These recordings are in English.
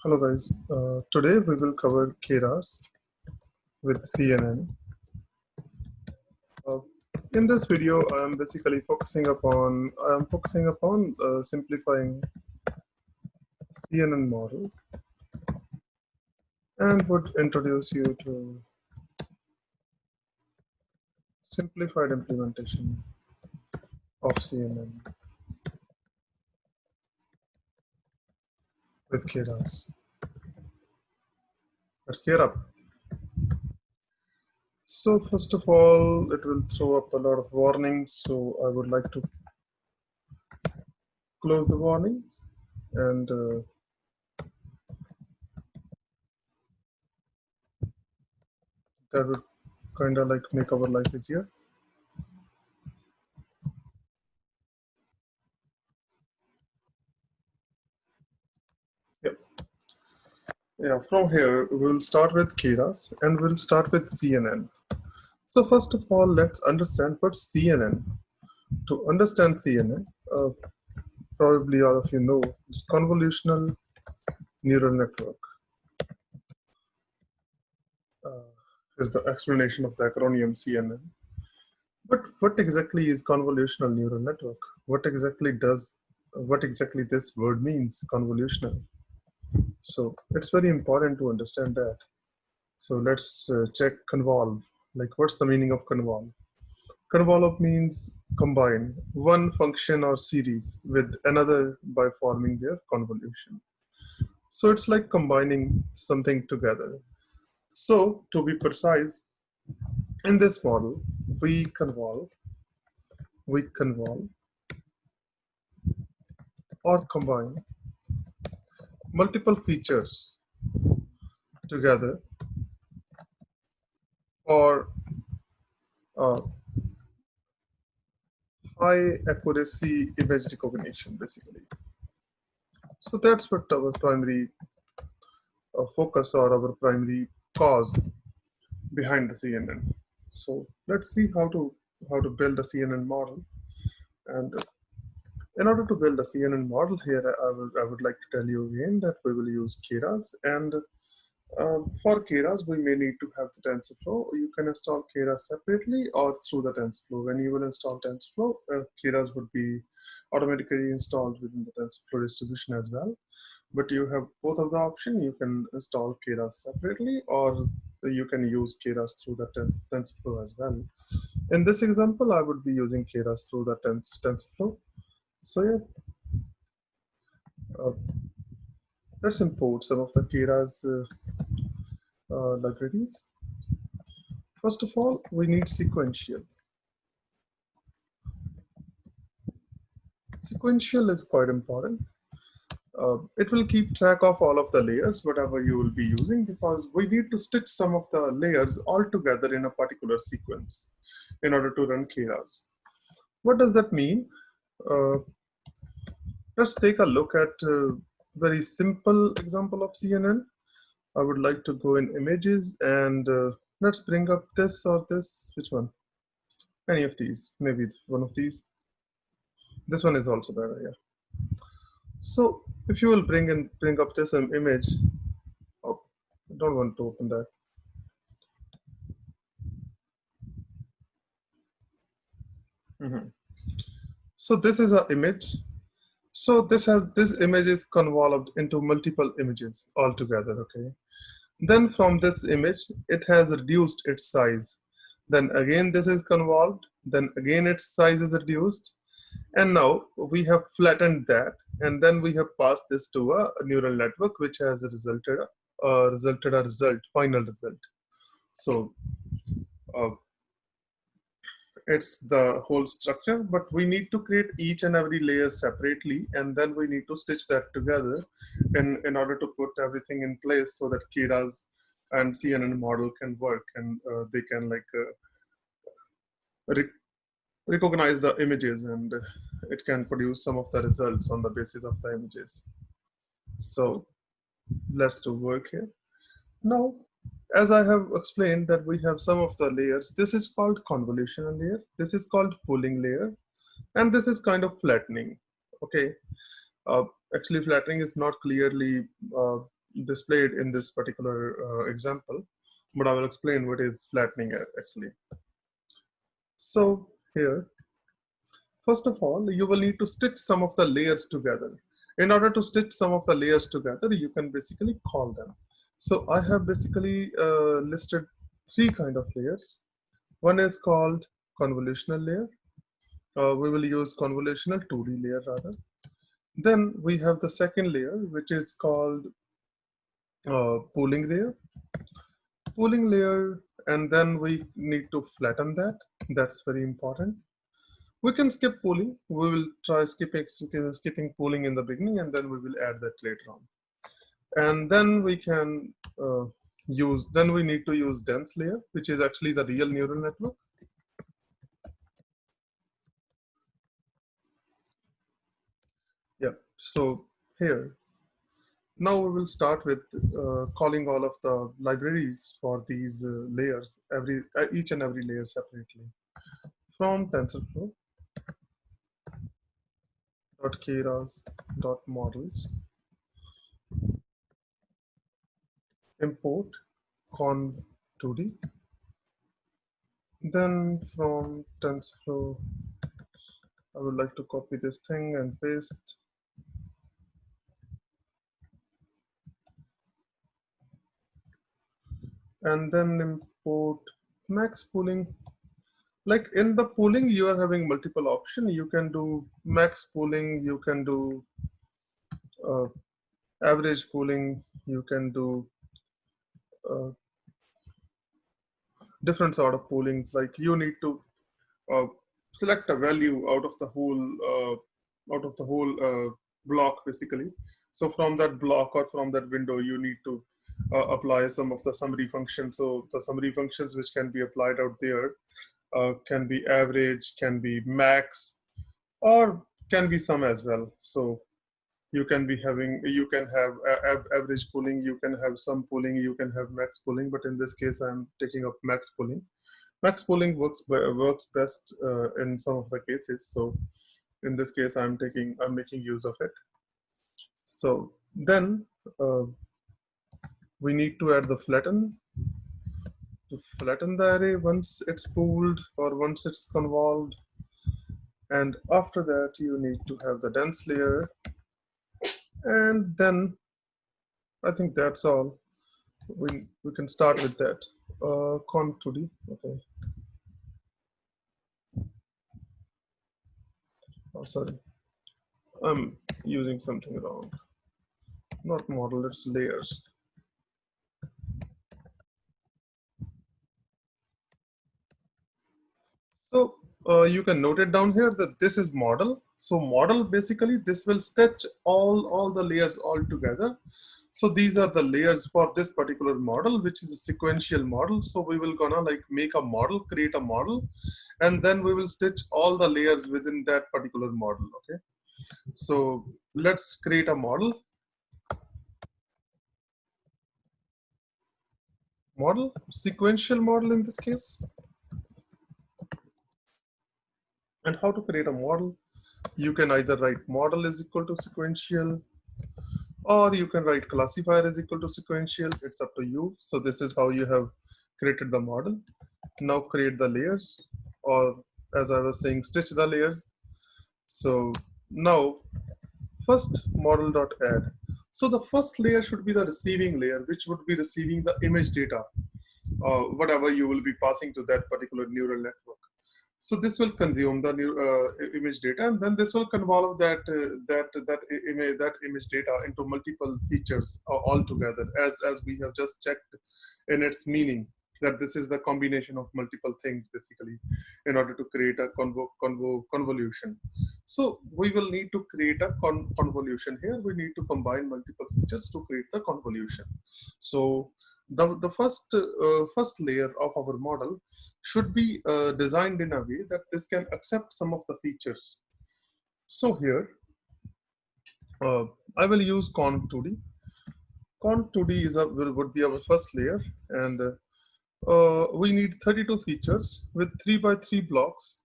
Hello guys, today we will cover KERAS with CNN. Uh, in this video, I am basically focusing upon simplifying CNN model and would introduce you to simplified implementation of CNN with KERAS. Let's gear up. So first of all, it will throw up a lot of warnings, so I would like to close the warnings and that would kind of like make our life easier. Yep. Yeah, from here we'll start with KERAS and we'll start with CNN. So first of all, let's understand what's CNN. To understand CNN, probably all of you know, Convolutional Neural Network is the explanation of the acronym CNN. But what exactly is convolutional neural network? What exactly this word means, convolutional? So it's very important to understand that. So let's check convolve. Like, what's the meaning of convolve? Convolve means combine one function or series with another by forming their convolution. So it's like combining something together. So to be precise, in this model, we convolve or combine multiple features together for high accuracy image recognition, basically. So that's what our primary focus or our primary cause behind the CNN. So let's see how to build a CNN model. And in order to build a CNN model here, I would like to tell you again that we will use KERAS, and for KERAS we may need to have the TensorFlow. You can install KERAS separately or through the TensorFlow. When you will install TensorFlow, KERAS would be automatically installed within the TensorFlow distribution as well. But you have both of the option. You can install KERAS separately, or you can use KERAS through the TensorFlow as well. In this example, I would be using KERAS through the TensorFlow. So yeah, let's import some of the KERAS libraries. First of all, we need sequential. Sequential is quite important. It will keep track of all of the layers, whatever you will be using, because we need to stitch some of the layers all together in a particular sequence in order to run KERAS. What does that mean? Let's take a look at a very simple example of CNN. I would like to go in images and let's bring up this or this. Which one? Any of these, maybe one of these. This one is also better, yeah. So if you will bring up this image, oh, I don't want to open that. So this is an image. So this image is convolved into multiple images altogether, okay? Then from this image, it has reduced its size. Then again, this is convolved. Then again, its size is reduced. And now we have flattened that. And then we have passed this to a neural network, which has resulted a final result. So it's the whole structure, but we need to create each and every layer separately, and then we need to stitch that together in order to put everything in place so that KERAS and CNN model can work, and they can like recognize the images, and it can produce some of the results on the basis of the images. So let's do work here. Now, as I have explained that we have some of the layers. This is called convolutional layer. This is called pooling layer. And this is kind of flattening, okay? Actually, flattening is not clearly displayed in this particular example, but I will explain what is flattening actually. So here, first of all, you will need to stitch some of the layers together. In order to stitch some of the layers together, you can basically call them. So I have basically listed three kind of layers. One is called convolutional layer. We will use convolutional 2D layer rather. Then we have the second layer, which is called pooling layer. Pooling layer, and then we need to flatten that. That's very important. We can skip pooling. We will try skipping pooling in the beginning, and then we will add that later on. And then we can then we need to use dense layer, which is actually the real neural network. Yeah, so here, now we will start with calling all of the libraries for these layers, each and every layer separately. From TensorFlow, .keras.models, import con2d. Then from TensorFlow, I would like to copy this thing and paste. And then import max pooling. Like in the pooling, you are having multiple options. You can do max pooling, you can do average pooling, you can do different sort of poolings. Like you need to select a value out of the whole block basically. So from that block or from that window, you need to apply some of the summary functions. So the summary functions which can be applied out there can be average, can be max, or can be some as well. So you can have average pooling, you can have some pooling, you can have max pooling, but in this case I'm taking up max pooling. Max pooling works best in some of the cases. So in this case I'm making use of it. So then we need to add the flatten to flatten the array once it's pooled or once it's convolved. And after that, you need to have the dense layer. And then I think that's all. We can start with that. Con2d, okay. Oh, sorry. I'm using something wrong. Not model, it's layers. So you can note it down here that this is model. So model, basically this will stitch all the layers all together. So these are the layers for this particular model, which is a sequential model. So we will gonna like make a model, create a model, and then we will stitch all the layers within that particular model. Okay. So let's create a model. Model, sequential model in this case. And how to create a model? You can either write model is equal to sequential, or you can write classifier is equal to sequential. It's up to you. So this is how you have created the model. Now create the layers, or as I was saying, stitch the layers. So now first model.add. So the first layer should be the receiving layer, which would be receiving the image data, whatever you will be passing to that particular neural network. So this will consume the new image data, and then this will convolve that image data into multiple features all together, as we have just checked in its meaning, that this is the combination of multiple things basically in order to create a convolution. So we will need to create a convolution here. We need to combine multiple features to create the convolution. So the first layer of our model should be designed in a way that this can accept some of the features. So here I will use con2d. Con2d would be our first layer, and we need 32 features with 3 by 3 blocks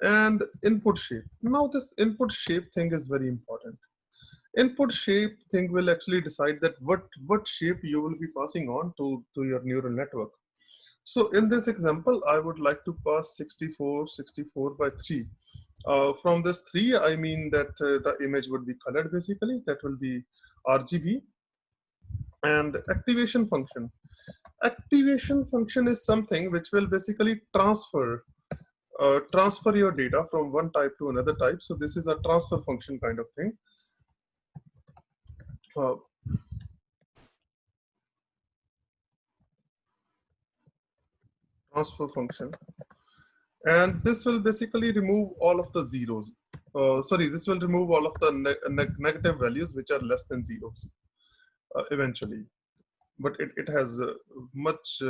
and input shape. Now this input shape thing is very important. Input shape thing will actually decide that what shape you will be passing on to your neural network. So in this example, I would like to pass 64 by 3. From this 3, I mean that the image would be colored basically. That will be RGB. And activation function. Activation function is something which will basically transfer your data from one type to another type. So this is a transfer function kind of thing. Uh, transfer function. And this will basically remove all of the zeros. Sorry, this will remove all of the negative values which are less than zeros eventually. But it has much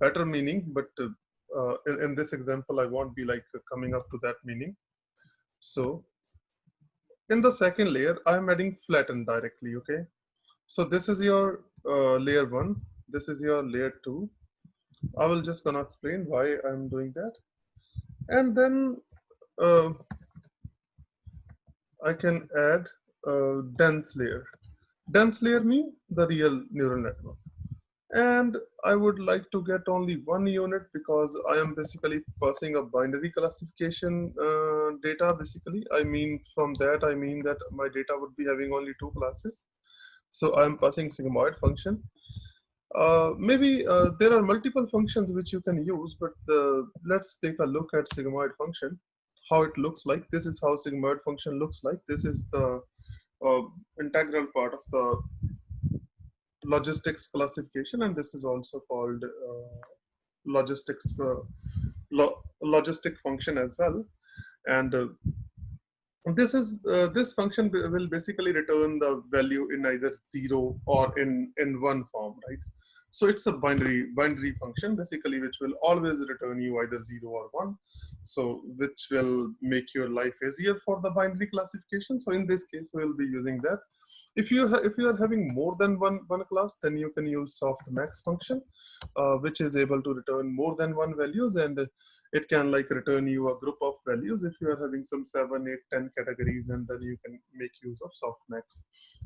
better meaning. But in this example, I won't be like coming up to that meaning. So in the second layer, I'm adding flatten directly, okay? So this is your layer 1. This is your layer 2. I will just gonna explain why I'm doing that. And then uh, I can add a dense layer. Dense layer means the real neural network. And I would like to get only one unit because I am basically passing a binary classification data basically. I mean, from that, I mean that my data would be having only 2 classes. So I'm passing sigmoid function. Maybe there are multiple functions which you can use, but let's take a look at sigmoid function, how it looks like. This is how sigmoid function looks like. This is the uh, integral part of the logistics classification, and this is also called logistics logistic function as well. And this function will basically return the value in either 0 or in one form, right? So it's a binary function basically, which will always return you either 0 or 1. So which will make your life easier for the binary classification. So in this case, we'll be using that. If you are having more than one class, then you can use softmax function, which is able to return more than one values, and it can like return you a group of values if you are having some 7, 8, 10 categories, and then you can make use of softmax.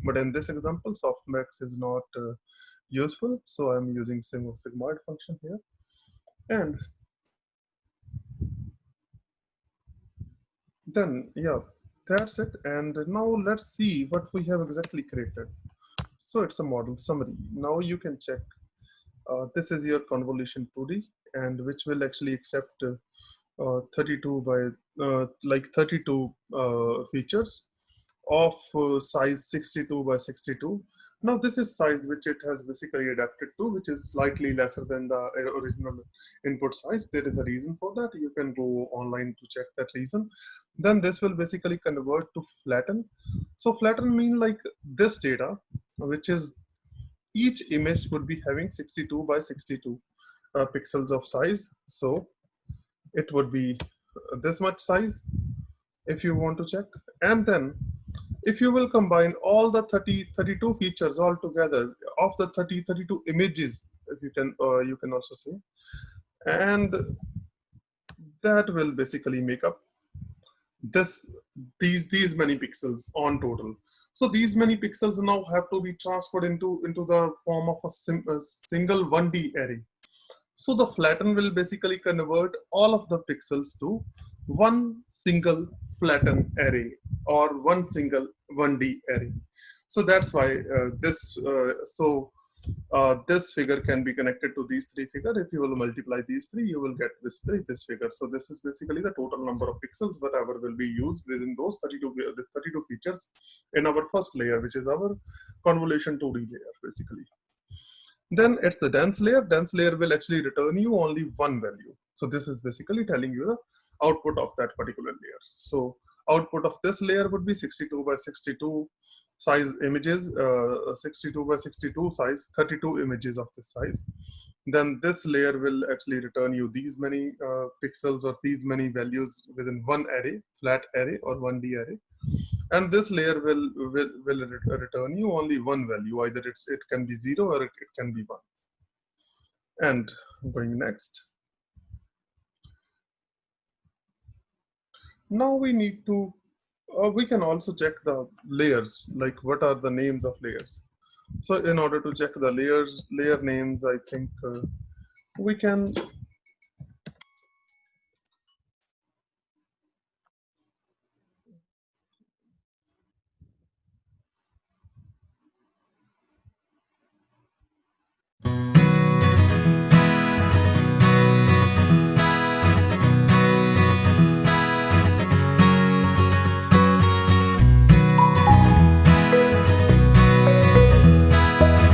But in this example, softmax is not useful, so I'm using sigmoid function here. And then yeah, that's it. And now let's see what we have exactly created. So it's a model summary. Now you can check. This is your convolution 2D, and which will actually accept 32 by like 32 features of size 62 by 62. Now this is size which it has basically adapted to, which is slightly lesser than the original input size. There is a reason for that. You can go online to check that reason. Then this will basically convert to flatten. So flatten mean like this data, which is each image would be having 62 by 62 pixels of size. So it would be this much size if you want to check. And then if you will combine all the 32 features all together of the 32 images, if you can also say, and that will basically make up this these many pixels on total. So these many pixels now have to be transferred into the form of a single 1D array. So the flatten will basically convert all of the pixels to one single flatten array or one single 1D array. So that's why this figure can be connected to these three figures. If you will multiply these three, you will get this figure. So this is basically the total number of pixels, whatever will be used within those 32 features in our first layer, which is our convolution 2D layer, basically. Then it's the dense layer. Dense layer will actually return you only one value. So this is basically telling you the output of that particular layer. So output of this layer would be 62 by 62 size images, 62 by 62 size, 32 images of this size. Then this layer will actually return you these many pixels or these many values within one array, flat array or 1D array. And this layer will return you only one value. Either it can be 0 or it can be 1. And going next. Now we need to We can also check the layers, like what are the names of layers. So in order to check the layer names, I think we can